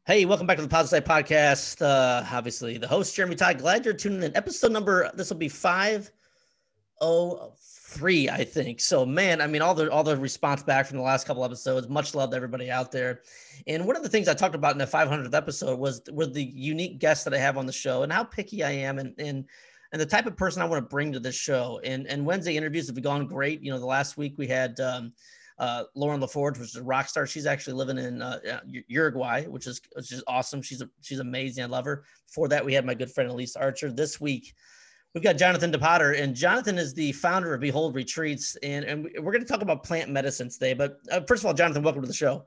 Hey, welcome back to the Positive Side Podcast. Obviously, the host, Jeremy Todd. Glad you're tuning in. Episode number, this will be 503, I think. So, man, I mean, all the response back from the last couple episodes. Much love to everybody out there. And one of the things I talked about in the 500th episode were the unique guests that I have on the show and how picky I am and the type of person I want to bring to this show. And Wednesday interviews have gone great. You know, the last week we had Lauren LaForge, which is a rock star. She's actually living in Uruguay, which is awesome. She's amazing. I love her. Before that, we had my good friend Elise Archer. This week, we've got Jonathan DePotter, and Jonathan is the founder of Behold Retreats, and we're going to talk about plant medicine today. But first of all, Jonathan, welcome to the show.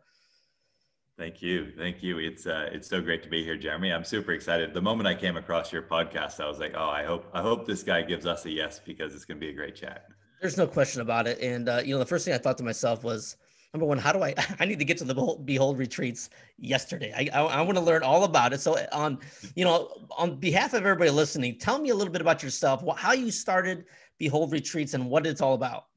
Thank you. It's so great to be here, Jeremy. I'm super excited. The moment I came across your podcast, I was like, oh, I hope this guy gives us a yes, because it's going to be a great chat. There's no question about it. And, the first thing I thought to myself was, number one, how do I need to get to the Behold Retreats yesterday. I want to learn all about it. So on behalf of everybody listening, tell me a little bit about yourself, how you started Behold Retreats and what it's all about.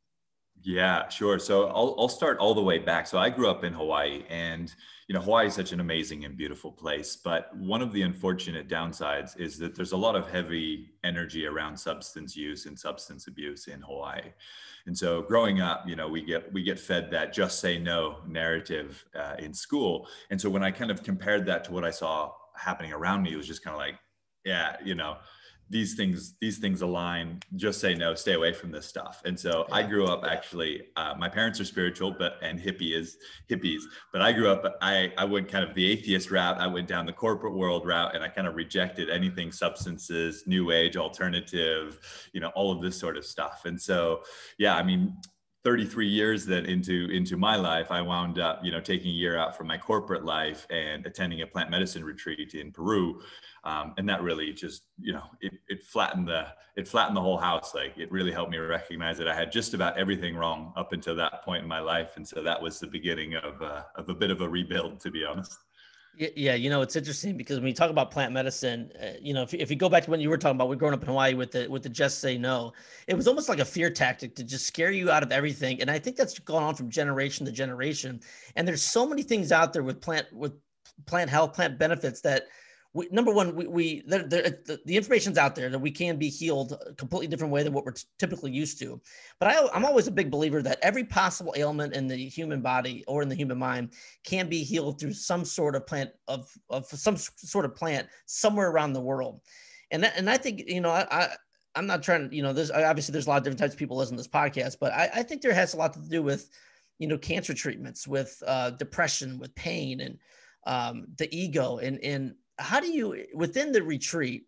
Yeah, sure. So I'll start all the way back. So I grew up in Hawaii, and Hawaii is such an amazing and beautiful place. But one of the unfortunate downsides is that there's a lot of heavy energy around substance use and substance abuse in Hawaii. And so growing up, we get fed that just say no narrative in school. And so when I kind of compared that to what I saw happening around me, it was just kind of like, yeah, these things align, just say no, stay away from this stuff. And so I grew up actually, my parents are spiritual, and hippies, but I grew up, I went kind of the atheist route. I went down the corporate world route, and I kind of rejected anything substances, new age, alternative, all of this sort of stuff. And so, 33 years then into my life, I wound up, taking a year out from my corporate life and attending a plant medicine retreat in Peru. And that really just, it flattened the whole house. Like, it really helped me recognize that I had just about everything wrong up until that point in my life. And so that was the beginning of a bit of a rebuild, to be honest. Yeah, it's interesting because when you talk about plant medicine, if you go back to when you were talking about we're growing up in Hawaii with the just say no, it was almost like a fear tactic to just scare you out of everything. And I think that's gone on from generation to generation. And there's so many things out there with plant health, plant benefits that number one, the information's out there that we can be healed a completely different way than what we're typically used to. But I'm always a big believer that every possible ailment in the human body or in the human mind can be healed through some sort of plant of some sort of plant somewhere around the world. And I think, I'm not trying to, there's obviously there's a lot of different types of people listening to this podcast, but I think there has a lot to do with, cancer treatments, with depression, with pain, and the ego, and how do you, within the retreat,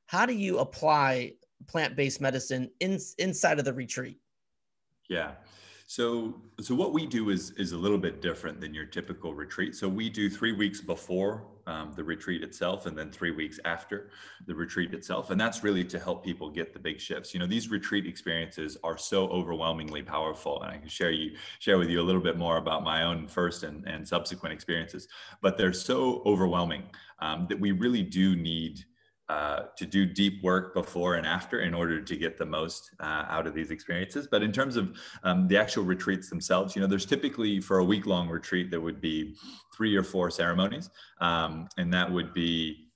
how do you apply plant-based medicine inside of the retreat? Yeah. So what we do is a little bit different than your typical retreat. So we do 3 weeks before the retreat itself, and then 3 weeks after the retreat itself. And that's really to help people get the big shifts. These retreat experiences are so overwhelmingly powerful. And I can share with you a little bit more about my own first and subsequent experiences, but they're so overwhelming that we really do need to do deep work before and after in order to get the most out of these experiences. But in terms of the actual retreats themselves, there's typically, for a week-long retreat, there would be 3 or 4 ceremonies. And that would be,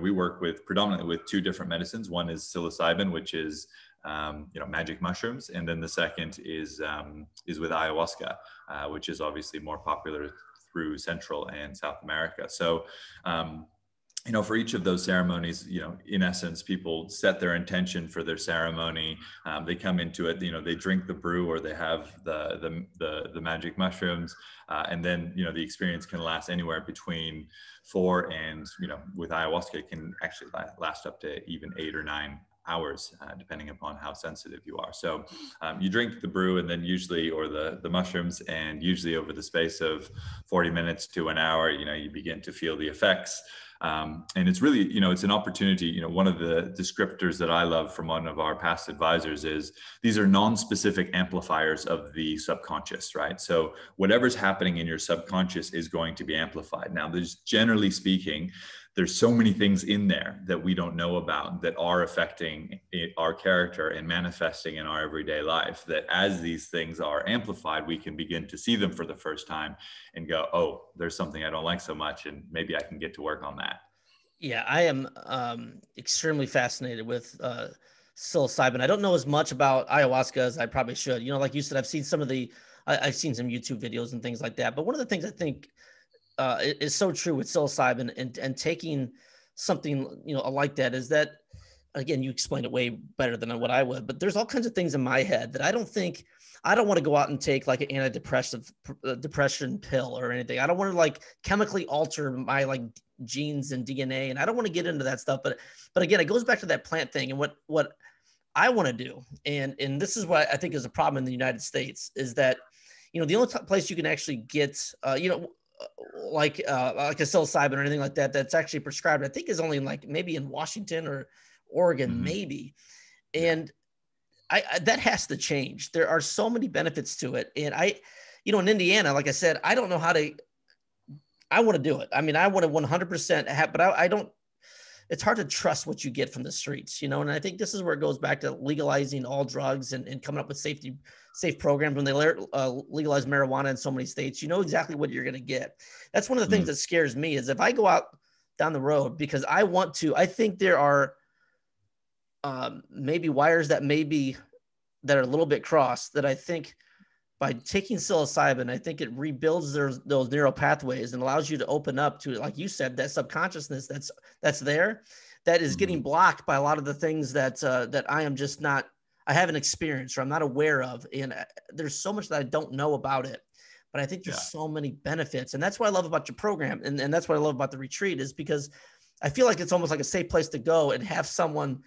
we work predominantly with 2 different medicines. One is psilocybin, which is magic mushrooms. And then the second is with ayahuasca, which is obviously more popular through Central and South America. So, for each of those ceremonies, in essence, people set their intention for their ceremony. They come into it, they drink the brew, or they have the magic mushrooms. And then, the experience can last anywhere between 4 and, with ayahuasca, it can actually last up to even 8 or 9 hours, depending upon how sensitive you are. So you drink the brew, and then usually, or the mushrooms, and usually over the space of 40 minutes to an hour, you begin to feel the effects. And it's really, it's an opportunity. One of the descriptors that I love from one of our past advisors is these are non-specific amplifiers of the subconscious, right? So whatever's happening in your subconscious is going to be amplified. Now, generally speaking, there's so many things in there that we don't know about that are affecting our character and manifesting in our everyday life, that as these things are amplified, we can begin to see them for the first time and go, oh, there's something I don't like so much, and maybe I can get to work on that. Yeah, I am extremely fascinated with psilocybin. I don't know as much about ayahuasca as I probably should. Like you said, I've seen I've seen some YouTube videos and things like that. But one of the things I think is so true with psilocybin and taking something like that is that, again, you explained it way better than what I would, but there's all kinds of things in my head that I don't want to go out and take like an antidepressive depression pill or anything. I don't want to like chemically alter my like genes and DNA, and I don't want to get into that stuff. But again, it goes back to that plant thing and what I want to do. And this is what I think is a problem in the United States is that, the only place you can actually get, like a psilocybin or anything like that, that's actually prescribed, I think is only like maybe in Washington or Oregon, maybe. And I that has to change. There are so many benefits to it. And in Indiana, like I said, I don't know I want to do it. I mean, I want to 100% have, but I don't, it's hard to trust what you get from the streets, and I think this is where it goes back to legalizing all drugs and coming up with safe programs. When they legalize marijuana in so many states, you know exactly what you're going to get. That's one of the things that scares me is if I go out down the road, because I think there are maybe wires that are a little bit crossed, that I think by taking psilocybin, I think it rebuilds those neural pathways and allows you to open up to, like you said, that subconsciousness that's there, that is getting blocked by a lot of the things that I haven't experienced or I'm not aware of. And there's so much that I don't know about it, but I think there's so many benefits. And that's what I love about your program. And that's what I love about the retreat, is because I feel like it's almost like a safe place to go and have someone,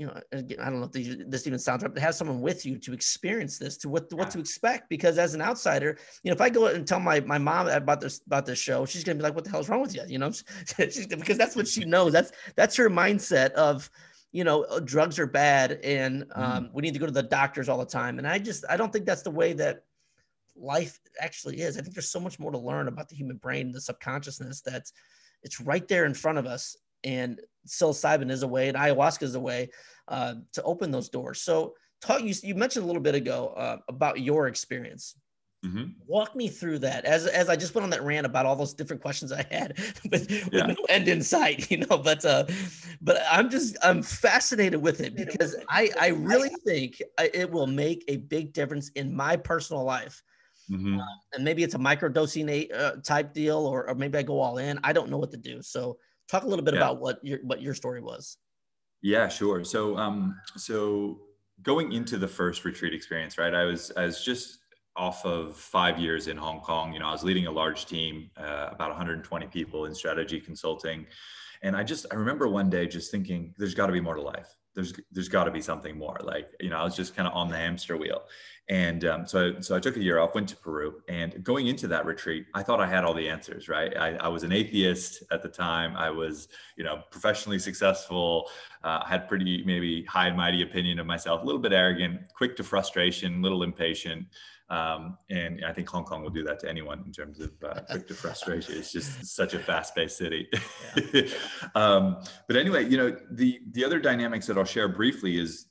I don't know if this even sounds right, but have someone with you to experience this, to what to expect. Because as an outsider, if I go and tell my mom about this show, she's going to be like, what the hell's wrong with you? Because that's what she knows. That's her mindset of, drugs are bad and we need to go to the doctors all the time. And I don't think that's the way that life actually is. I think there's so much more to learn about the human brain, the subconsciousness, that's it's right there in front of us. And psilocybin is a way, and ayahuasca is a way to open those doors. So you mentioned a little bit ago about your experience. Walk me through that as I just went on that rant about all those different questions I had with no end in sight, but I'm fascinated with it because I really think it will make a big difference in my personal life. And maybe it's a microdosing type deal, or maybe I go all in. I don't know what to do. So talk a little bit about what your story was. Yeah, sure. So going into the first retreat experience, right? I was just off of 5 years in Hong Kong. I was leading a large team, about 120 people in strategy consulting. And I remember one day just thinking, there's got to be more to life. There's got to be something more. Like, I was just kind of on the hamster wheel. And so I took a year off, went to Peru, and going into that retreat, I thought I had all the answers, right? I was an atheist at the time. I was, professionally successful, had pretty maybe high and mighty opinion of myself, a little bit arrogant, quick to frustration, a little impatient. And I think Hong Kong will do that to anyone in terms of quick to frustration. It's just such a fast-paced city. But anyway, the other dynamics that I'll share briefly is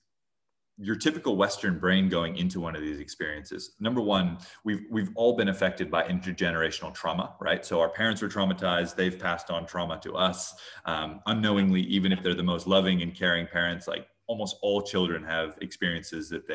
your typical Western brain going into one of these experiences. Number one, we've all been affected by intergenerational trauma, right? So our parents were traumatized. They've passed on trauma to us unknowingly, even if they're the most loving and caring parents. Like almost all children have experiences that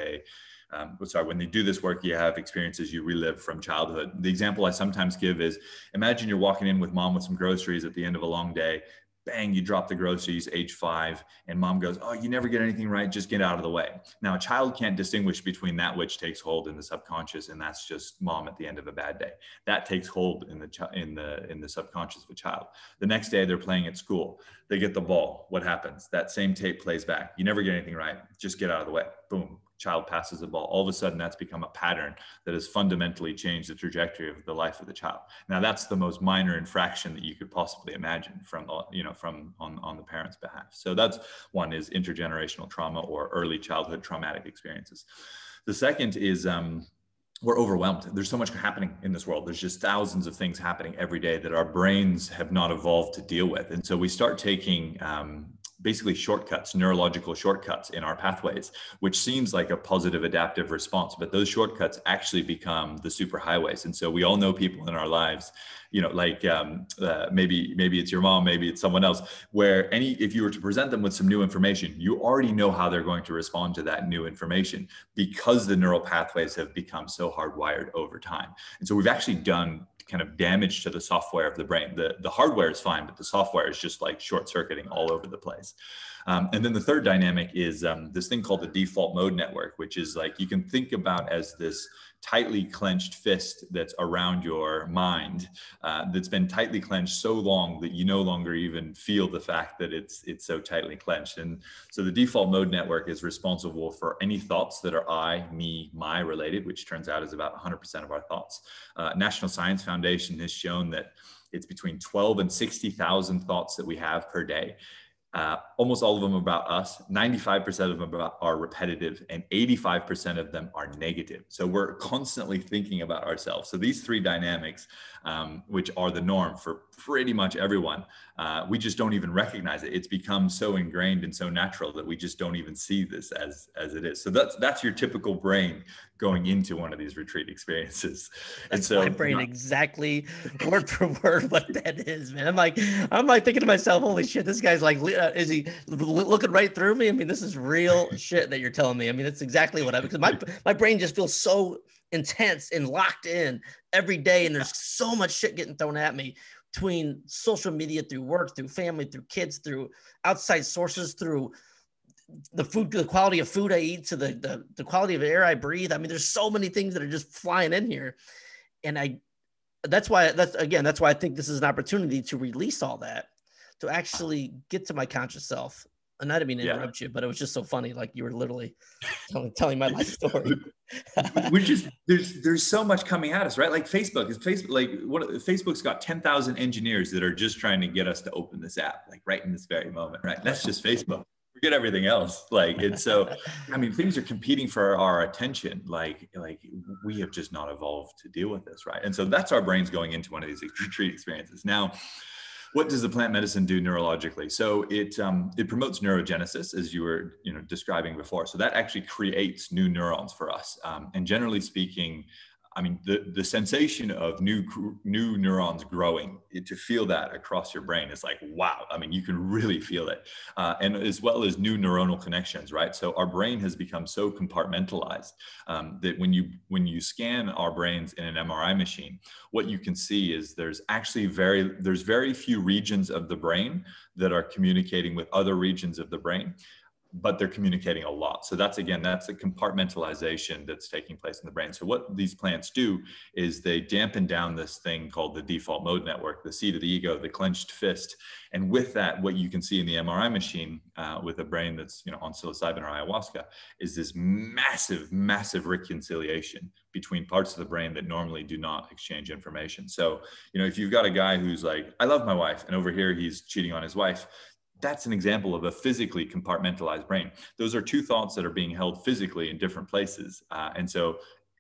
when they do this work, you have experiences you relive from childhood. The example I sometimes give is, imagine you're walking in with mom with some groceries at the end of a long day. Bang, you drop the groceries, age 5, and mom goes, oh, you never get anything right, just get out of the way. Now, a child can't distinguish between that which takes hold in the subconscious, and that's just mom at the end of a bad day. That takes hold in the subconscious of a child. The next day, they're playing at school. They get the ball. What happens? That same tape plays back. You never get anything right, just get out of the way. Boom. child passes the ball. All of a sudden, that's become a pattern that has fundamentally changed the trajectory of the life of the child. Now, that's the most minor infraction that you could possibly imagine from on the parent's behalf. So that's one, is intergenerational trauma or early childhood traumatic experiences. The second is we're overwhelmed. There's so much happening in this world. There's just thousands of things happening every day that our brains have not evolved to deal with. And so we start taking basically shortcuts, neurological shortcuts in our pathways, which seems like a positive adaptive response, but those shortcuts actually become the superhighways. And so we all know people in our lives, like maybe it's your mom, maybe it's someone else, where if you were to present them with some new information, you already know how they're going to respond to that new information because the neural pathways have become so hardwired over time. And so we've actually done kind of damage to the software of the brain. The hardware is fine, but the software is just like short circuiting all over the place. And then the third dynamic is this thing called the default mode network, which is like, you can think about as this tightly clenched fist that's around your mind, that's been tightly clenched so long that you no longer even feel the fact that it's so tightly clenched. And so the default mode network is responsible for any thoughts that are I, me, my related, which turns out is about 100% of our thoughts. National Science Foundation has shown that it's between 12 and 60,000 thoughts that we have per day. Almost all of them about us, 95% of them are repetitive, and 85% of them are negative. So we're constantly thinking about ourselves. So these three dynamics, which are the norm for pretty much everyone, we just don't even recognize it. It's become so ingrained and so natural that we just don't even see this as it is. So that's your typical brain going into one of these retreat experiences. And so my brain exactly word for word what that is, man. I'm like thinking to myself, holy shit, this guy's like, is he looking right through me? I mean, this is real shit that you're telling me. I mean, that's exactly what because my brain just feels so intense and locked in every day. And there's so much shit getting thrown at me between social media, through work, through family, through kids, through outside sources, through the quality of food I eat, to the quality of air I breathe. I mean, there's so many things that are just flying in here. And that's why I think this is an opportunity to release all that, to actually get to my conscious self. And I didn't mean to interrupt you, but it was just so funny. Like, you were literally telling my life story. We're just, there's so much coming at us, right? Like Facebook's got 10,000 engineers that are just trying to get us to open this app, like right in this very moment, right? That's just Facebook. Forget everything else. Like, it's so, I mean, things are competing for our attention. Like we have just not evolved to deal with this, right? And so that's our brains going into one of these retreat experiences. Now, what does the plant medicine do neurologically? So it promotes neurogenesis, as you were describing before. So that actually creates new neurons for us. And generally speaking, I mean, the sensation of new neurons growing, to feel that across your brain is like, wow. I mean, you can really feel it. And as well as new neuronal connections, right? So our brain has become so compartmentalized that when you scan our brains in an MRI machine, what you can see is there's very few regions of the brain that are communicating with other regions of the brain, but they're communicating a lot. So that's a compartmentalization that's taking place in the brain. So what these plants do is they dampen down this thing called the default mode network, the seat of the ego, the clenched fist. And with that, what you can see in the MRI machine with a brain that's on psilocybin or ayahuasca is this massive, massive reconciliation between parts of the brain that normally do not exchange information. So, if you've got a guy who's like, I love my wife, and over here he's cheating on his wife, that's an example of a physically compartmentalized brain. Those are two thoughts that are being held physically in different places. And so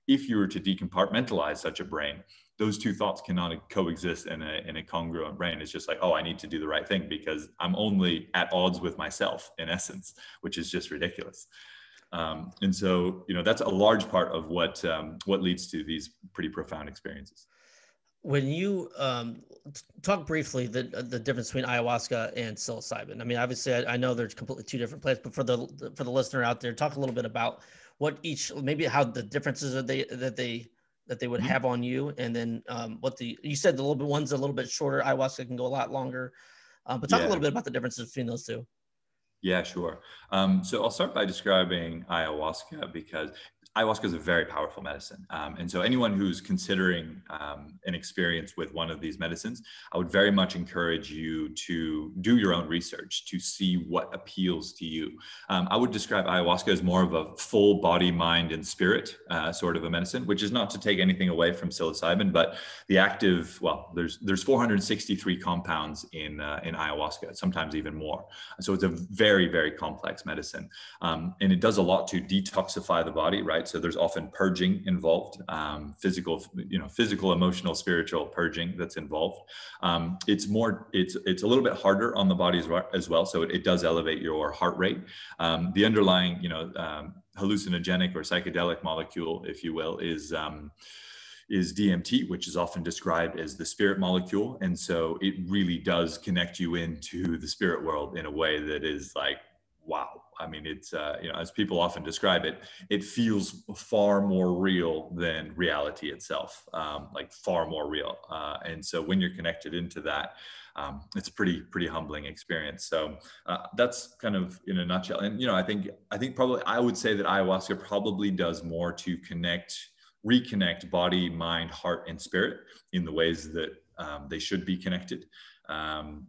if you were to decompartmentalize such a brain, those two thoughts cannot coexist in a congruent brain. It's just like, oh, I need to do the right thing because I'm only at odds with myself, in essence, which is just ridiculous. And so, that's a large part of what leads to these pretty profound experiences. When you talk briefly the difference between ayahuasca and psilocybin. I mean, obviously, I know there's completely two different plants, but for the listener out there, talk a little bit about what maybe how the differences that they would have on you, and then you said one's a little bit shorter. Ayahuasca can go a lot longer, but talk a little bit about the differences between those two. Yeah, sure. So I'll start by describing ayahuasca, because ayahuasca is a very powerful medicine. And so anyone who's considering an experience with one of these medicines, I would very much encourage you to do your own research to see what appeals to you. I would describe ayahuasca as more of a full body, mind, and spirit sort of a medicine, which is not to take anything away from psilocybin, but the active, well, there's 463 compounds in ayahuasca, sometimes even more. So it's a very, very complex medicine. And it does a lot to detoxify the body, right? So there's often purging involved, physical, emotional, spiritual purging that's involved. It's a little bit harder on the body as well. So it does elevate your heart rate. The underlying, hallucinogenic or psychedelic molecule, if you will, is DMT, which is often described as the spirit molecule. And so it really does connect you into the spirit world in a way that is like, wow. I mean, it's, as people often describe it, it feels far more real than reality itself, like far more real. And so when you're connected into that, it's a pretty humbling experience. So that's kind of in a nutshell. And, I think probably I would say that ayahuasca probably does more to reconnect body, mind, heart, and spirit in the ways that they should be connected.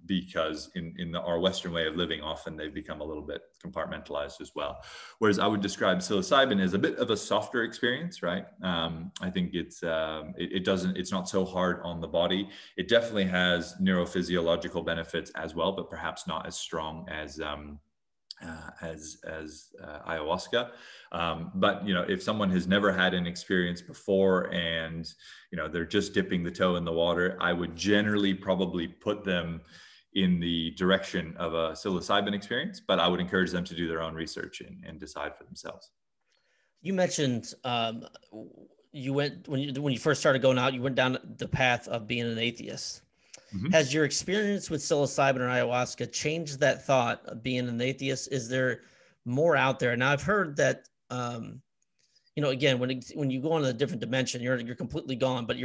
Because in our Western way of living, often they've become a little bit compartmentalized as well. Whereas I would describe psilocybin as a bit of a softer experience, right? I think it's not so hard on the body. It definitely has neurophysiological benefits as well, but perhaps not as strong as ayahuasca. But, if someone has never had an experience before and, they're just dipping the toe in the water, I would generally probably put them in the direction of a psilocybin experience, but I would encourage them to do their own research and decide for themselves. You mentioned you went, when you first started going out, you went down the path of being an atheist. Mm-hmm. Has your experience with psilocybin or ayahuasca changed that thought of being an atheist? Is there more out there? Now I've heard that, again, when you go into a different dimension, you're completely gone, but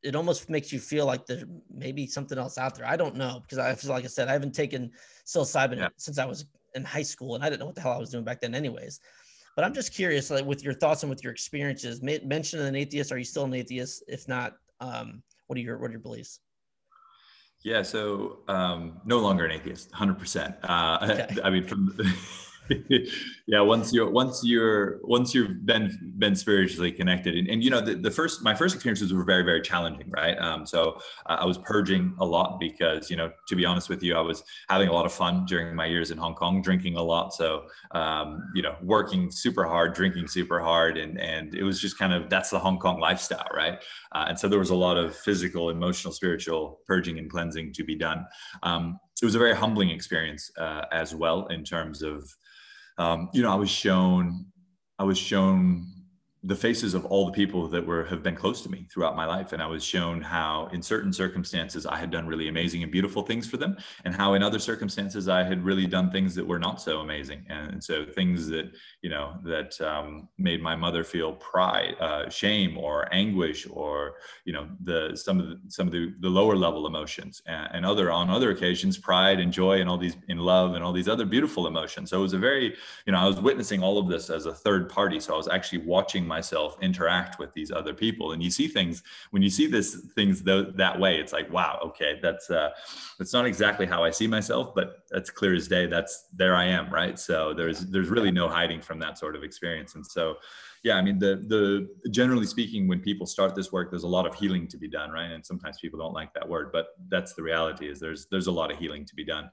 it almost makes you feel like there may be something else out there. I don't know, because I feel like I said, I haven't taken psilocybin since I was in high school, and I didn't know what the hell I was doing back then anyways. But I'm just curious, like, with your thoughts and with your experiences, mention an atheist. Are you still an atheist? If not, what are your beliefs? Yeah, so no longer an atheist, 100%. Okay. I mean, yeah, once you've been spiritually connected, and my first experiences were very, very challenging, right? So I was purging a lot because, to be honest with you, I was having a lot of fun during my years in Hong Kong, drinking a lot. So, working super hard, drinking super hard, and it was just kind of, that's the Hong Kong lifestyle, right? And so there was a lot of physical, emotional, spiritual purging and cleansing to be done. It was a very humbling experience as well, in terms of, I was shown the faces of all the people that have been close to me throughout my life. And I was shown how in certain circumstances I had done really amazing and beautiful things for them, and how in other circumstances I had really done things that were not so amazing. And so things that, made my mother feel pride, shame, or anguish, or, some of the lower level emotions, and on other occasions, pride and joy and all these, in love and all these other beautiful emotions. So it was a very, I was witnessing all of this as a third party. So I was actually watching myself interact with these other people. And you see things, when you see things that way, it's like, wow, okay, that's not exactly how I see myself, but that's clear as day. There I am, right? So there's really no hiding from that sort of experience. And so, yeah, I mean, the generally speaking, when people start this work, there's a lot of healing to be done, right? And sometimes people don't like that word, but that's the reality, is there's a lot of healing to be done.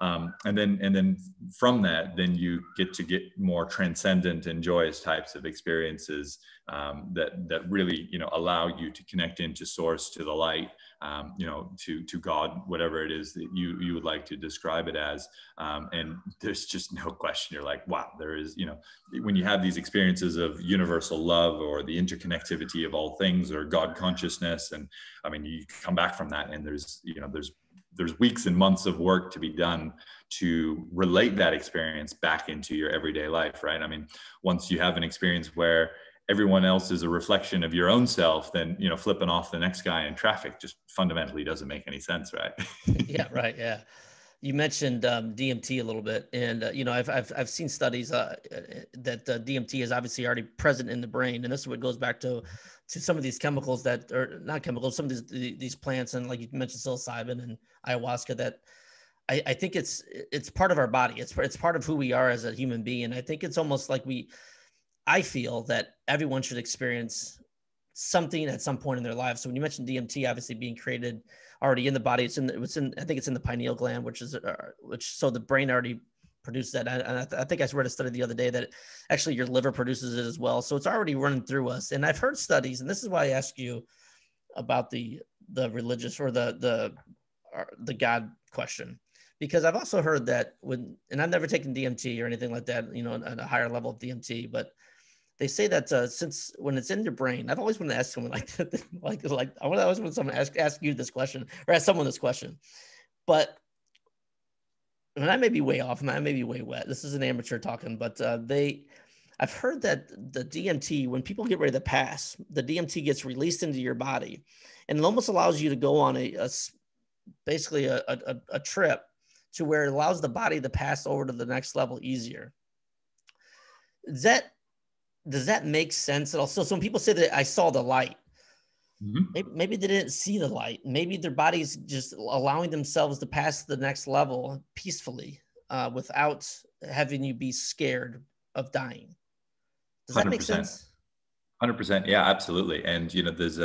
And then from that, then you get more transcendent and joyous types of experiences that really, allow you to connect into source, to the light, to God, whatever it is that you would like to describe it as. And there's just no question. You're like, wow, there is, when you have these experiences of universal love, or the interconnectivity of all things, or God consciousness. And I mean, you come back from that, and there's weeks and months of work to be done to relate that experience back into your everyday life, right? I mean, once you have an experience where everyone else is a reflection of your own self, then, flipping off the next guy in traffic just fundamentally doesn't make any sense, right? Yeah, right. Yeah. You mentioned DMT a little bit, and I've seen studies that DMT is obviously already present in the brain, and this is what goes back to some of these chemicals that are not chemicals, some of these plants, and like you mentioned psilocybin and ayahuasca. That I think it's part of our body. It's part of who we are as a human being. I think it's almost like I feel that everyone should experience something at some point in their life. So when you mentioned DMT, obviously being created already in the body, I think it's in the pineal gland, so the brain already produces that. I think I read a study the other day that actually your liver produces it as well. So it's already running through us. And I've heard studies, and this is why I ask you about the religious or the God question, because I've also heard that and I've never taken DMT or anything like that, at a higher level of DMT, but they say that since when it's in your brain, I've always wanted to ask someone like that, I always want someone to ask you this question or ask someone this question. But I may be way off, and I may be way wet. This is an amateur talking, but I've heard that the DMT, when people get ready to pass, the DMT gets released into your body, and it almost allows you to go on basically a trip to where it allows the body to pass over to the next level easier. Does that make sense at all? So some people say that I saw the light. Mm-hmm. Maybe they didn't see the light. Maybe their body's just allowing themselves to pass to the next level peacefully, without having you be scared of dying. Does that make sense? 100%. Yeah, absolutely. And, there's,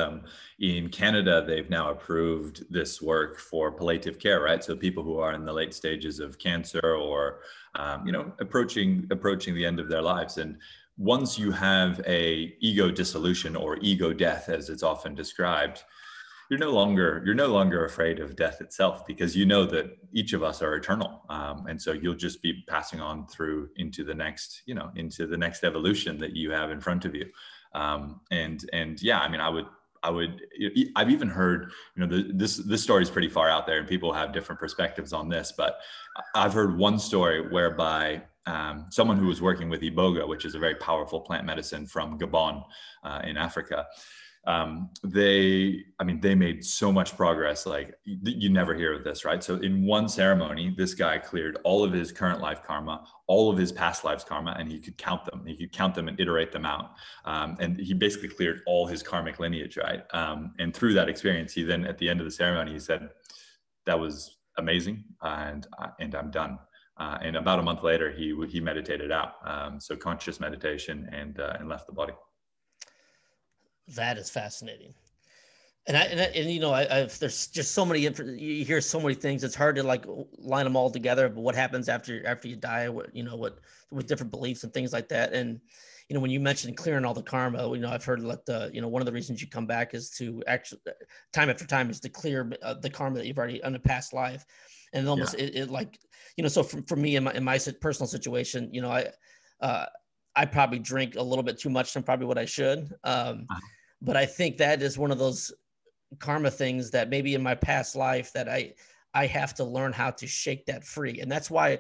in Canada, they've now approved this work for palliative care, right? So people who are in the late stages of cancer or, approaching the end of their lives. And once you have a ego dissolution or ego death, as it's often described, you're no longer afraid of death itself, because you know that each of us are eternal, and so you'll just be passing on through into the next evolution that you have in front of you. And yeah, I mean, I've even heard, this story is pretty far out there and people have different perspectives on this, but I've heard one story whereby someone who was working with iboga, which is a very powerful plant medicine from Gabon, in Africa, they made so much progress. Like, you never hear of this, right? So in one ceremony, this guy cleared all of his current life karma, all of his past lives karma, and he could count them and iterate them out. And he basically cleared all his karmic lineage, right? And through that experience, he then, at the end of the ceremony, he said, that was amazing. And I'm done. And about a month later, he meditated out. So conscious meditation, and left the body. That is fascinating. And there's just so many, you hear so many things. It's hard to like line them all together, but what happens after you die, with different beliefs and things like that. And, when you mentioned clearing all the karma, I've heard that one of the reasons you come back is to actually, time after time, is to clear the karma that you've already in a past life. And almost so for me in my personal situation, I probably drink a little bit too much than probably what I should. But I think that is one of those karma things that maybe in my past life that I have to learn how to shake that free. And that's why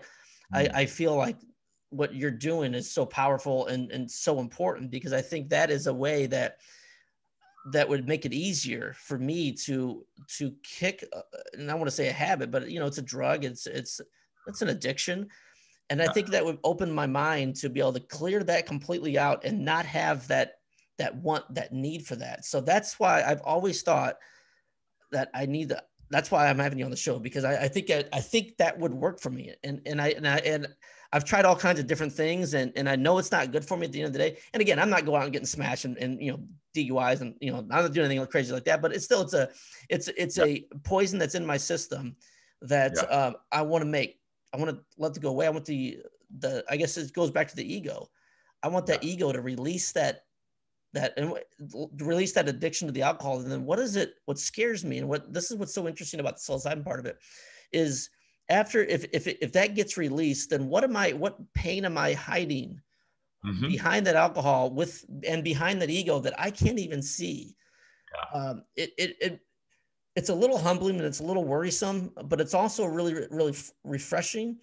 I feel like what you're doing is so powerful and so important, because I think that is a way that would make it easier for me to kick, and I want to say a habit, but it's a drug, it's an addiction. And I think that would open my mind to be able to clear that completely out and not have that need for that. So that's why I've always thought that that's why I'm having you on the show, because I think that would work for me. And I've tried all kinds of different things, and I know it's not good for me at the end of the day. And again, I'm not going out and getting smashed and DUIs, and I'm not doing anything crazy like that, but it's still, it's a poison that's in my system that I want to let it go away. I want I guess it goes back to the ego. I want that ego to release that and release that addiction to the alcohol. And then what scares me, and this is what's so interesting about the psilocybin part of it, is after, if that gets released, then what pain am I hiding behind that alcohol and behind that ego that I can't even see? It's a little humbling and it's a little worrisome, but it's also really, really refreshing.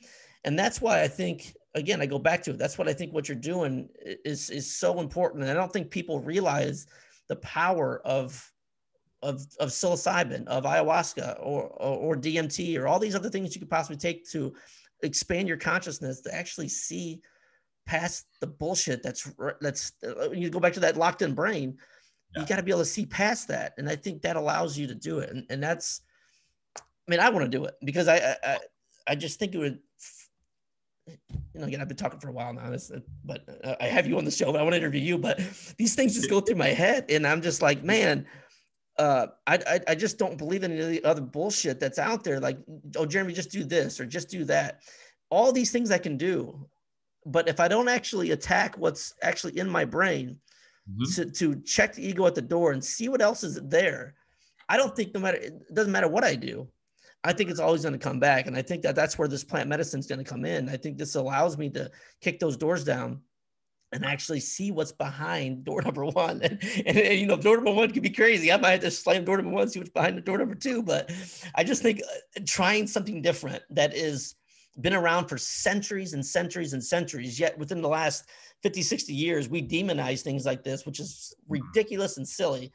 And that's why I think, again, I go back to it. That's what I think what you're doing is so important. And I don't think people realize the power of of psilocybin, of ayahuasca, or DMT, or all these other things you could possibly take to expand your consciousness to actually see past the bullshit that's you go back to that locked in brain. You got to be able to see past that, and I think that allows you to do it. And that's, I mean, I want to do it because I just think it would, you know, again, I've been talking for a while now, but I have you on the show, but I want to interview you. But these things just go through my head, and I'm just like, man, I just don't believe in any of the other bullshit that's out there. Like, oh, Jeremy, just do this or just do that. All these things I can do, but if I don't actually attack what's actually in my brain, to check the ego at the door and see what else is there, I don't think it doesn't matter what I do. I think it's always going to come back. And I think that that's where this plant medicine is going to come in. I think this allows me to kick those doors down and actually see what's behind door number one. And you know, door number one could be crazy. I might have to slam door number one, see what's behind the door number two. But I just think trying something different that is been around for centuries and centuries and centuries, yet within the last 50, 60 years, we demonize things like this, which is ridiculous and silly.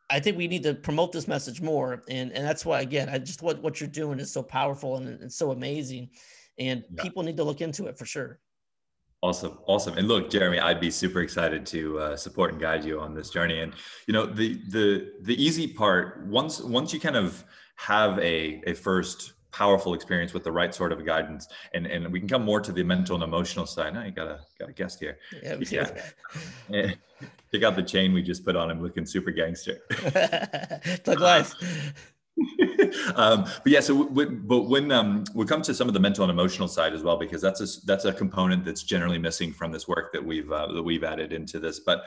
I think we need to promote this message more. And that's why, again, what you're doing is so powerful and it's so amazing. And people need to look into it for sure. Awesome. Awesome. And look, Jeremy, I'd be super excited to support and guide you on this journey. And, you know, the easy part, once you kind of have a first powerful experience with the right sort of guidance, and we can come more to the mental and emotional side. Now you got a guest here. Yeah. Check out the chain we just put on him, looking super gangster. Thug life. But yeah, so but when we come to some of the mental and emotional side as well, because that's a component that's generally missing from this work that we've added into this. But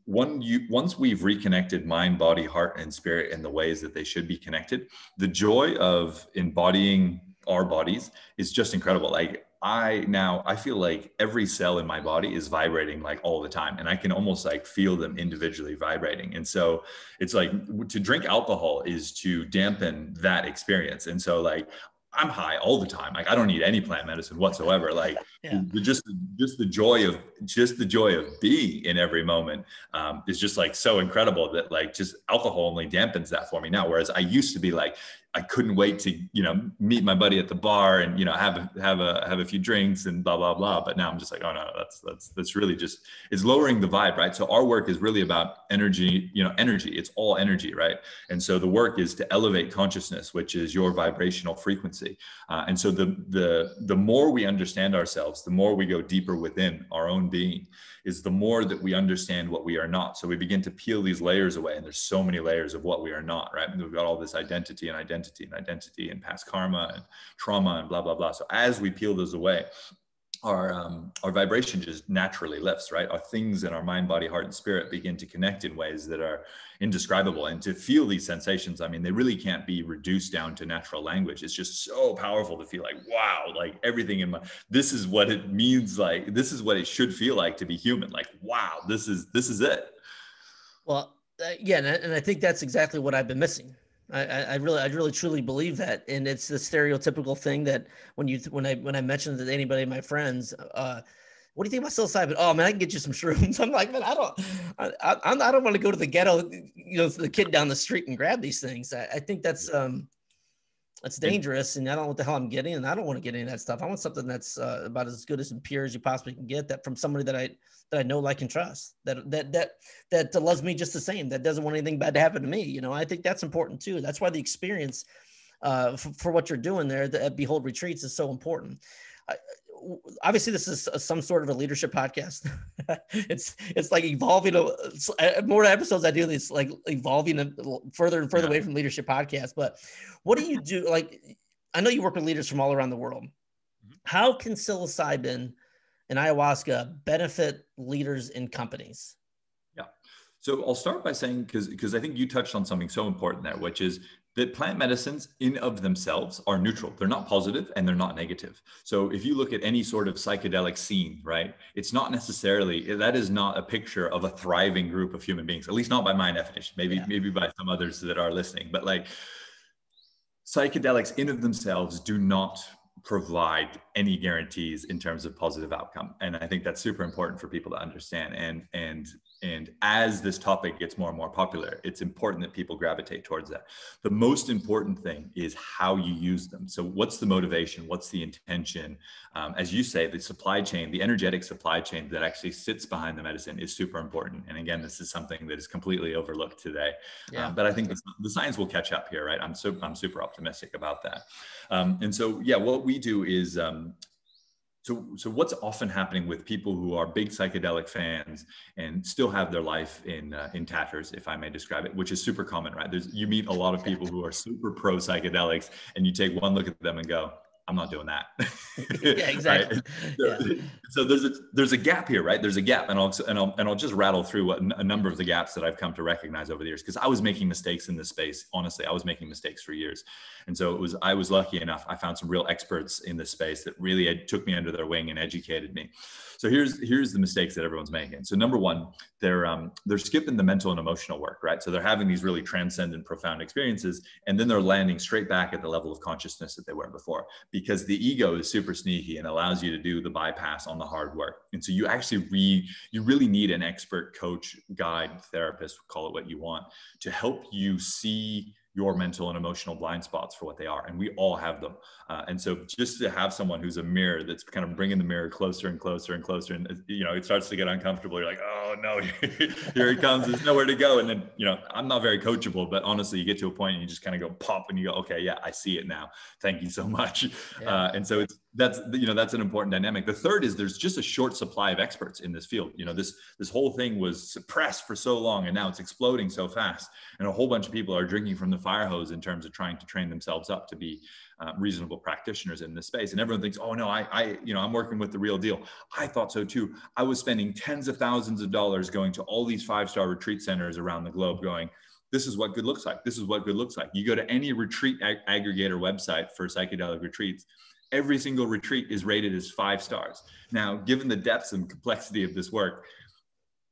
once we've reconnected mind, body, heart, and spirit in the ways that they should be connected, the joy of embodying our bodies is just incredible. Like I feel like every cell in my body is vibrating like all the time, and I can almost like feel them individually vibrating. And so it's like to drink alcohol is to dampen that experience. And so like I'm high all the time. Like I don't need any plant medicine whatsoever. Like just the joy of being in every moment is just like so incredible that like just alcohol only dampens that for me now. Whereas I used to be like, I couldn't wait to, you know, meet my buddy at the bar and, you know, have a few drinks and blah, blah, blah. But now I'm just like, oh no, that's really just, it's lowering the vibe, right? So our work is really about energy, you know, energy, it's all energy, right? And so the work is to elevate consciousness, which is your vibrational frequency. And so the more we understand ourselves, the more we go deeper within our own being, is the more that we understand what we are not. So we begin to peel these layers away, and there's so many layers of what we are not, right? And we've got all this identity and past karma and trauma and blah, blah, blah. So as we peel those away, our vibration just naturally lifts, right? Our things in our mind, body, heart, and spirit begin to connect in ways that are indescribable. And to feel these sensations, I mean, they really can't be reduced down to natural language. It's just so powerful to feel like, wow, like everything in this is what it means. Like, this is what it should feel like to be human. Like, wow, this is it. Well, yeah. And I think that's exactly what I've been missing. I really truly believe that. And it's the stereotypical thing that when I mentioned to anybody, my friends, what do you think about psilocybin? Oh man, I can get you some shrooms. I'm like, man, I don't want to go to the ghetto, you know, the kid down the street and grab these things. I think that's dangerous, and I don't know what the hell I'm getting, and I don't want to get any of that stuff. I want something that's about as good as and pure as you possibly can get, that from somebody that I know, like, and trust, that loves me just the same, that doesn't want anything bad to happen to me. You know, I think that's important too. That's why the experience for what you're doing there at Behold Retreats is so important. Obviously, this is some sort of a leadership podcast. it's like evolving. More episodes I do, it's like evolving further and further away from leadership podcasts. But what do you do? Like, I know you work with leaders from all around the world. How can psilocybin and ayahuasca benefit leaders in companies? Yeah. So I'll start by saying, because I think you touched on something so important there, which is that plant medicines in of themselves are neutral. They're not positive and they're not negative. So if you look at any sort of psychedelic scene, right, it's not necessarily, that is not a picture of a thriving group of human beings, at least not by my definition, maybe by some others that are listening. But like, psychedelics in of themselves do not provide any guarantees in terms of positive outcome. And I think that's super important for people to understand. And And as this topic gets more and more popular, it's important that people gravitate towards that. The most important thing is how you use them. So what's the motivation? What's the intention? As you say, the supply chain, the energetic supply chain that actually sits behind the medicine is super important. And again, this is something that is completely overlooked today. Yeah. But I think the science will catch up here, right? I'm super optimistic about that. And so, yeah, what we do is, so what's often happening with people who are big psychedelic fans and still have their life in tatters, if I may describe it, which is super common, right? You meet a lot of people who are super pro psychedelics, and you take one look at them and go, I'm not doing that. Yeah, exactly. Right? So there's a gap here, right? There's a gap, and I'll just rattle through a number of the gaps that I've come to recognize over the years, because I was making mistakes in this space. Honestly, I was making mistakes for years, and so I was lucky enough. I found some real experts in this space that really took me under their wing and educated me. So here's the mistakes that everyone's making. So number one, they're skipping the mental and emotional work, right? So they're having these really transcendent, profound experiences, and then they're landing straight back at the level of consciousness that they were before, because the ego is super sneaky and allows you to do the bypass on the hard work. And so you really need an expert coach, guide, therapist, call it what you want, to help you see your mental and emotional blind spots for what they are. And we all have them. And so just to have someone who's a mirror that's kind of bringing the mirror closer and closer and closer, and it starts to get uncomfortable. You're like, oh no, here it comes. There's nowhere to go. And then, I'm not very coachable, but honestly, you get to a point and you just kind of go pop and you go, okay, yeah, I see it now. Thank you so much. Yeah. And so that's an important dynamic. The third is there's just a short supply of experts in this field. This whole thing was suppressed for so long, and now it's exploding so fast. And a whole bunch of people are drinking from the fire hose in terms of trying to train themselves up to be reasonable practitioners in this space. And everyone thinks, oh no, I'm working with the real deal. I thought so too. I was spending tens of thousands of dollars going to all these 5-star retreat centers around the globe going, this is what good looks like. This is what good looks like. You go to any retreat aggregator website for psychedelic retreats, every single retreat is rated as 5 stars. Now, given the depths and complexity of this work,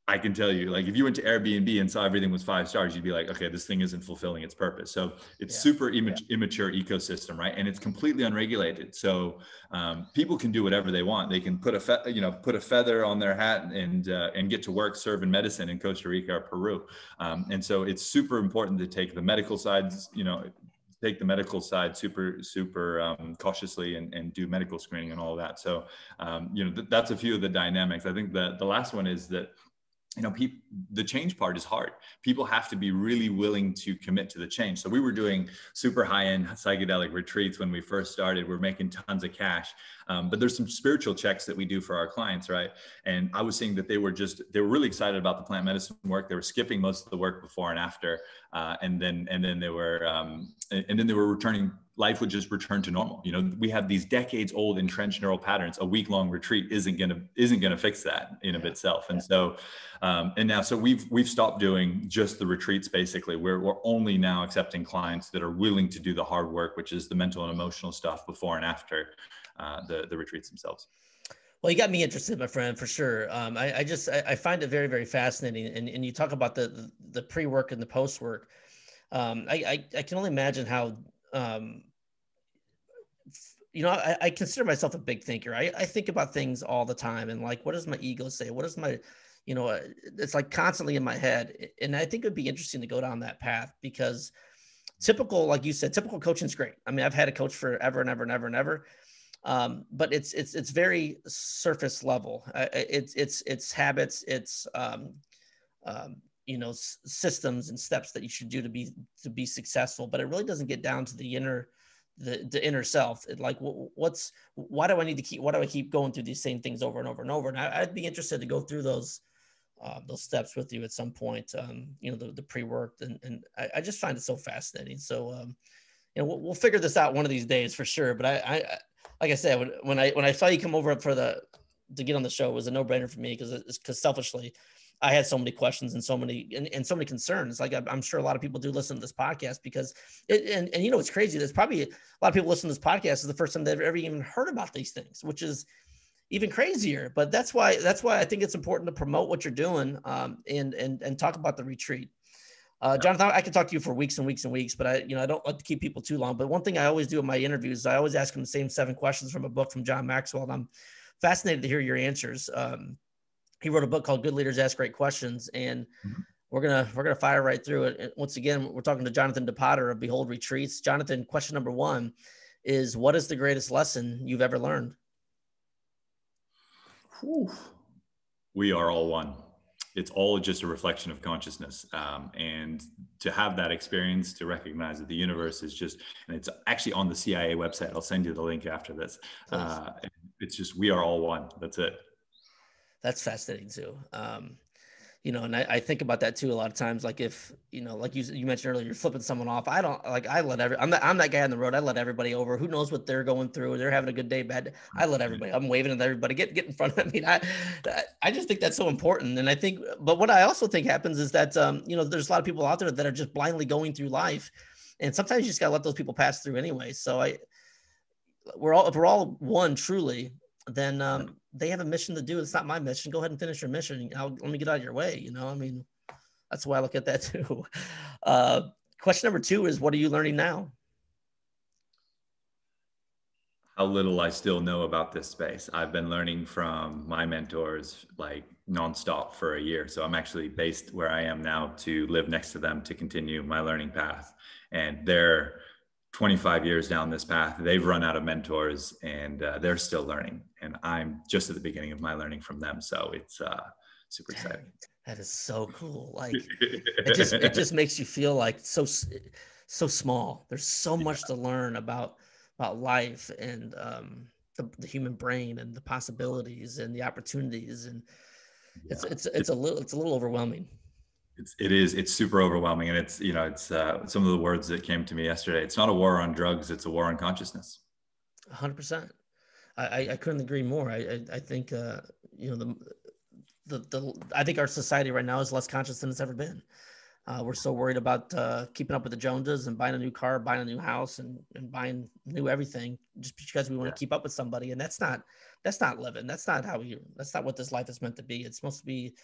I can tell you, like, if you went to Airbnb and saw everything was 5 stars, you'd be like, okay, this thing isn't fulfilling its purpose. So it's super immature ecosystem, right? And it's completely unregulated. So people can do whatever they want. They can put a feather on their hat and get to work serving medicine in Costa Rica or Peru. And so it's super important to take the medical sides, super cautiously and do medical screening and all of that. So, that's a few of the dynamics. I think that the last one is that, the change part is hard. People have to be really willing to commit to the change. So we were doing super high-end psychedelic retreats when we first started. We're making tons of cash, but there's some spiritual checks that we do for our clients, right? And I was seeing that they were really excited about the plant medicine work. They were skipping most of the work before and after, and then they were returning. Life would just return to normal. We have these decades old entrenched neural patterns. A week-long retreat isn't gonna fix that in of itself. And so, so we've stopped doing just the retreats. Basically, we're only now accepting clients that are willing to do the hard work, which is the mental and emotional stuff before and after the retreats themselves. Well, you got me interested, my friend, for sure. I find it very, very fascinating. And you talk about the pre-work and the post-work. I can only imagine how, I consider myself a big thinker. I think about things all the time, and like, what does my ego say? What is my, it's like constantly in my head. And I think it would be interesting to go down that path, because like you said, typical coaching is great. I mean, I've had a coach forever and ever and ever and ever. But it's very surface level. It's habits, it's systems and steps that you should do to be successful. But it really doesn't get down to the inner self. Why do I keep going through these same things over and over and over? And I'd be interested to go through those steps with you at some point. The pre-work, and I just find it so fascinating. So we'll figure this out one of these days for sure. But I like I said, when I saw you come over to get on the show, it was a no-brainer for me, because selfishly, I had so many questions and so many concerns. Like, I'm sure a lot of people do listen to this podcast because it's crazy. There's probably a lot of people listening to this podcast is the first time they've ever even heard about these things, which is even crazier. But that's why I think it's important to promote what you're doing, and talk about the retreat. Jonathan, I could talk to you for weeks and weeks and weeks, but I don't like to keep people too long. But one thing I always do in my interviews is I always ask them the same 7 questions from a book from John Maxwell, and I'm fascinated to hear your answers. he wrote a book called Good Leaders Ask Great Questions, and Mhm. we're gonna fire right through it. And once again, we're talking to Jonathan DePotter of Behold Retreats. Jonathan, question number one is, what is the greatest lesson you've ever learned? Whew. We are all one. It's all just a reflection of consciousness. And to have that experience, to recognize that the universe is just, and it's actually on the CIA website. I'll send you the link after this. Please. It's just, we are all one. That's it. That's fascinating too. And I think about that too a lot of times. Like if, like you mentioned earlier, you're flipping someone off. I don't like, I'm that guy on the road. I let everybody over. Who knows what they're going through? They're having a good day, bad day. I let everybody, I'm waving at everybody, get in front of me. I just think that's so important. And I think, but what I also think happens is that, there's a lot of people out there that are just blindly going through life. And sometimes you just gotta let those people pass through anyway. So if we're all one truly, then they have a mission to do. It's not my mission. Go ahead and finish your mission. Let me get out of your way. I mean, that's why I look at that too. Question number two is, what are you learning now? How little I still know about this space. I've been learning from my mentors like nonstop for a year. So I'm actually based where I am now to live next to them to continue my learning path. And they're 25 years down this path. They've run out of mentors and they're still learning. And I'm just at the beginning of my learning from them. So it's super exciting. That is so cool. Like it just makes you feel like so small. There's so much to learn about life and the human brain and the possibilities and the opportunities. And it's a little overwhelming. It's super overwhelming. And it's some of the words that came to me yesterday. It's not a war on drugs. It's a war on consciousness. 100%. I couldn't agree more. I think, I think our society right now is less conscious than it's ever been. We're so worried about keeping up with the Joneses and buying a new car, buying a new house, and buying new everything just because we want to keep up with somebody. And that's not living. That's not what this life is meant to be. It's supposed to be,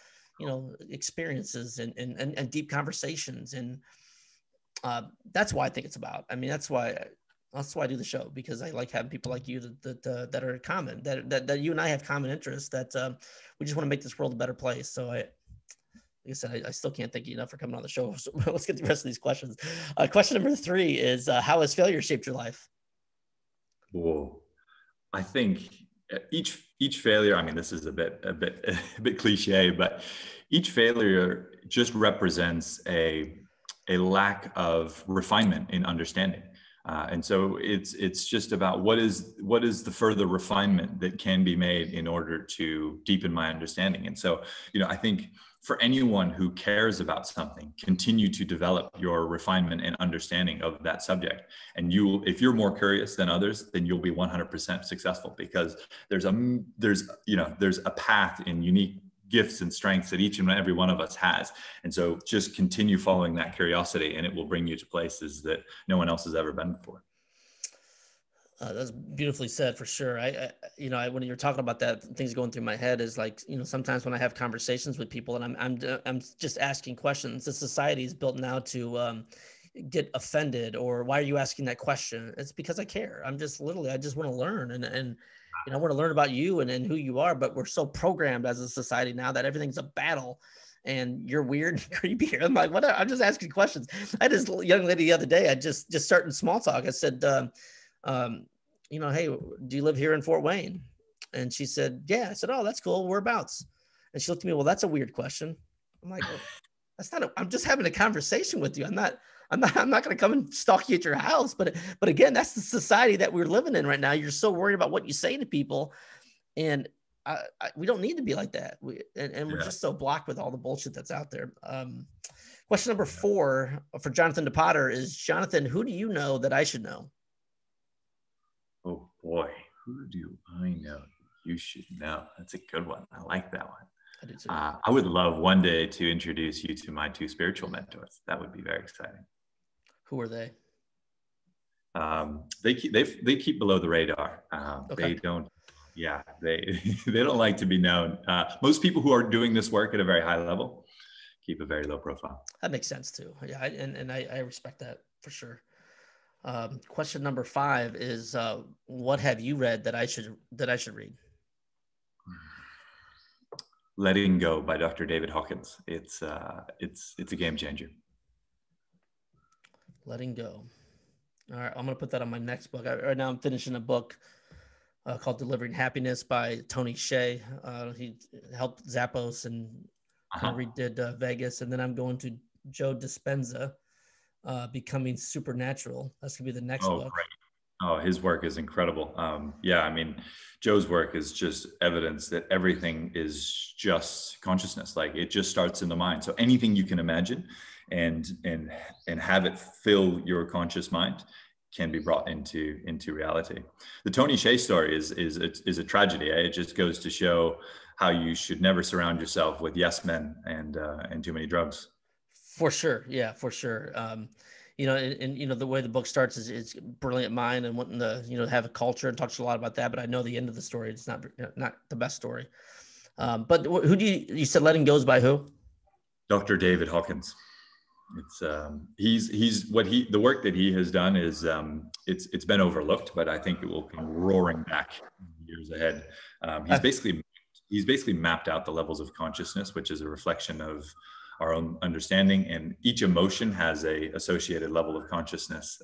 experiences and deep conversations. And that's why I think it's about. I mean, that's why I do the show, because I like having people like you that are common, that you and I have common interests, that we just want to make this world a better place. So like I said, I still can't thank you enough for coming on the show. So let's get the rest of these questions. Question number three is, how has failure shaped your life? Whoa. I think each failure, I mean, this is a bit cliche, but each failure just represents a lack of refinement in understanding. And so it's just about what is the further refinement that can be made in order to deepen my understanding. And so, I think for anyone who cares about something, continue to develop your refinement and understanding of that subject. And if you're more curious than others, then you'll be 100% successful, because there's a path in unique gifts and strengths that each and every one of us has. And so just continue following that curiosity, and it will bring you to places that no one else has ever been before. That's beautifully said, for sure. When you're talking about that, things going through my head is like, sometimes when I have conversations with people and I'm just asking questions, the society is built now to get offended, or why are you asking that question? It's because I care. I just want to learn, and I want to learn about you and who you are. But we're so programmed as a society now that everything's a battle. And you're weird and creepy. I'm like, what? I'm just asking questions. I had this young lady the other day. I just starting small talk. I said, hey, do you live here in Fort Wayne? And she said, yeah. I said, oh, that's cool. Whereabouts? And she looked at me, well, that's a weird question. I'm like, well, that's not, I'm just having a conversation with you. I'm not going to come and stalk you at your house. But again, that's the society that we're living in right now. You're so worried about what you say to people. And we don't need to be like that. We're just so blocked with all the bullshit that's out there. Question number 4 for Jonathan DePotter is, Jonathan, who do you know that I should know? Oh boy, who do I know you should know? That's a good one. I like that one. I do too. I would love one day to introduce you to my 2 spiritual mentors. That would be very exciting. Who are they? They keep below the radar. Okay. They don't like to be known. Most people who are doing this work at a very high level keep a very low profile. That makes sense too. Yeah, I respect that for sure. Question number 5 is, what have you read that I should read? Letting Go by Dr. David Hawkins. It's a game changer. Letting Go. All right, I'm gonna put that on my next book. Right now, I'm finishing a book called Delivering Happiness by Tony Hsieh. He helped Zappos and kind of redid Vegas, and then I'm going to Joe Dispenza, Becoming Supernatural. That's gonna be the next book. Great. Oh, his work is incredible. Yeah, I mean, Joe's work is just evidence that everything is just consciousness. Like, it just starts in the mind. So anything you can imagine and have it fill your conscious mind can be brought into reality. The Tony Hsieh story is a tragedy. It just goes to show how you should never surround yourself with yes men and too many drugs. For sure. Yeah, for sure. You know, and you know, the way the book starts is it's brilliant mind and wanting to, you know, have a culture, and talks a lot about that. But I know the end of the story, it's not the best story. But who do you said Letting Goes by who? Dr. David Hawkins. It's the work that he has done is it's been overlooked, but I think it will come roaring back in years ahead. He's basically mapped out the levels of consciousness, which is a reflection of our own understanding, and each emotion has a associated level of consciousness.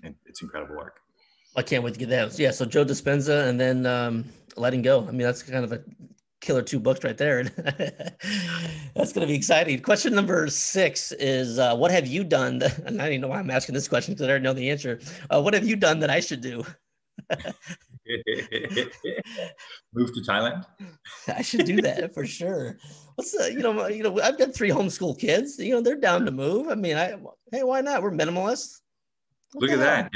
And it's incredible work. I can't wait to get that. Yeah. So Joe Dispenza and then Letting Go. I mean, that's kind of a killer 2 books right there. That's going to be exciting. Question number 6 is, what have you done? And I don't even know why I'm asking this question because I already know the answer. What have you done that I should do? Move to Thailand. I should do that for sure. What's the, you know, I've got 3 homeschool kids, you know, they're down to move. I mean, hey, why not? We're minimalists. Look at that.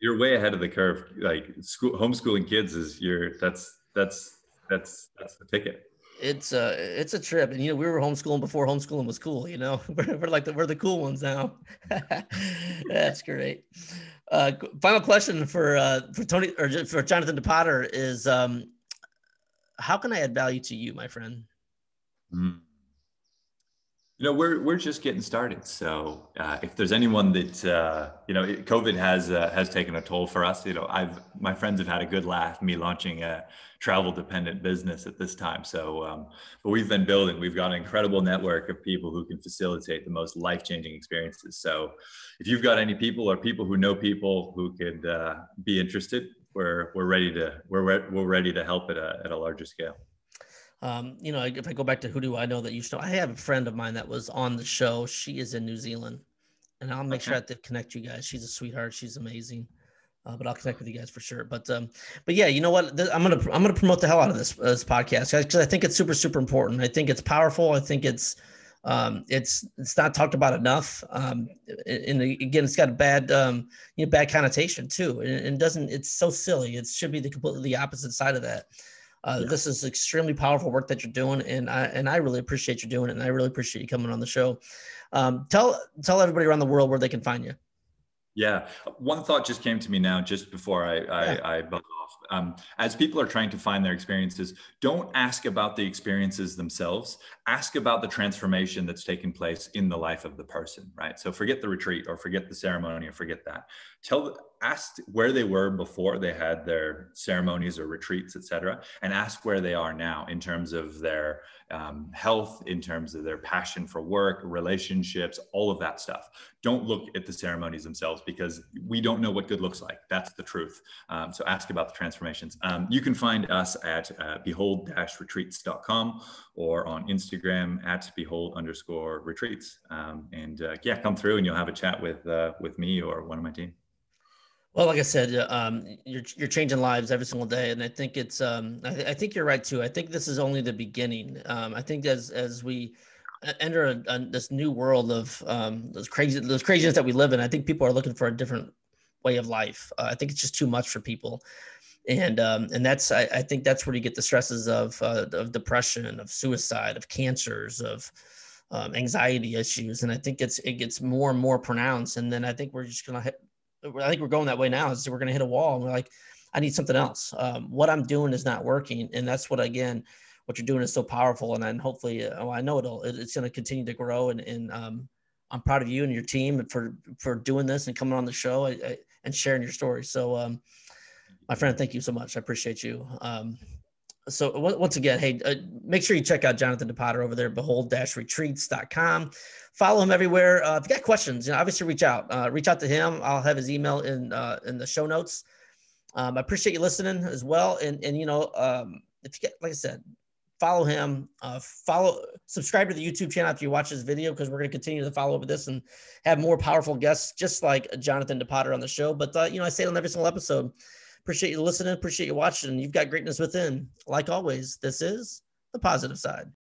You're way ahead of the curve. Like, homeschooling kids is that's the ticket. It's a trip. And, you know, we were homeschooling before homeschooling was cool, you know, we're the cool ones now. That's great. Final question for Tony, or for Jonathan DePotter is, how can I add value to you, my friend? You know, we're just getting started. So if there's anyone that you know, COVID has taken a toll for us. You know, my friends have had a good laugh me launching a travel dependent business at this time. So, but we've been building. We've got an incredible network of people who can facilitate the most life-changing experiences. So, if you've got any people or people who know people who could be interested, we're ready to help at a larger scale. You know, if I go back to who do I know that you should know, I have a friend of mine that was on the show. She is in New Zealand, and I'll make sure to connect you guys. She's a sweetheart. She's amazing. But I'll connect with you guys for sure. But yeah, you know what? I'm gonna promote the hell out of this podcast because I think it's super, super important. I think it's powerful. I think it's not talked about enough. And again, it's got a bad bad connotation too. And doesn't, it's so silly. It should be the completely opposite side of that. This is extremely powerful work that you're doing, and I really appreciate you doing it, and I really appreciate you coming on the show. Tell everybody around the world where they can find you. Yeah, one thought just came to me now, just before I buzz off. As people are trying to find their experiences, don't ask about the experiences themselves. Ask about the transformation that's taken place in the life of the person, right? So forget the retreat, or forget the ceremony, or forget that. Ask where they were before they had their ceremonies or retreats, etc., and ask where they are now in terms of their health, in terms of their passion for work, relationships, all of that stuff. Don't look at the ceremonies themselves, because we don't know what good looks like. That's the truth. So ask about the transformations. You can find us at behold-retreats.com or on Instagram at behold_retreats. Yeah, come through and you'll have a chat with me or one of my team. Well, like I said, you're changing lives every single day, and I think it's I think you're right too. I think this is only the beginning. I think as we enter this new world of those craziness that we live in, I think people are looking for a different way of life. I think it's just too much for people, and that's I think that's where you get the stresses of depression, of suicide, of cancers, of anxiety issues, and I think it gets more and more pronounced. And then I think we're just gonna I think we're going that way now. Is we're going to hit a wall, and we're like, I need something else. What I'm doing is not working, and that's what you're doing is so powerful. And then hopefully, I know it's going to continue to grow. And I'm proud of you and your team for doing this and coming on the show and sharing your story. So, my friend, thank you so much. I appreciate you. So once again, hey, make sure you check out Jonathan DePotter over there at behold-retreats.com. Follow him everywhere. If you got questions, obviously reach out to him. I'll have his email in the show notes. I appreciate you listening as well. And if you get, like I said, follow him, subscribe to the YouTube channel after you watch this video, because we're going to continue to follow up with this and have more powerful guests, just like Jonathan DePotter on the show. But, I say it on every single episode. Appreciate you listening. Appreciate you watching. You've got greatness within. Like always, this is The Positive Side.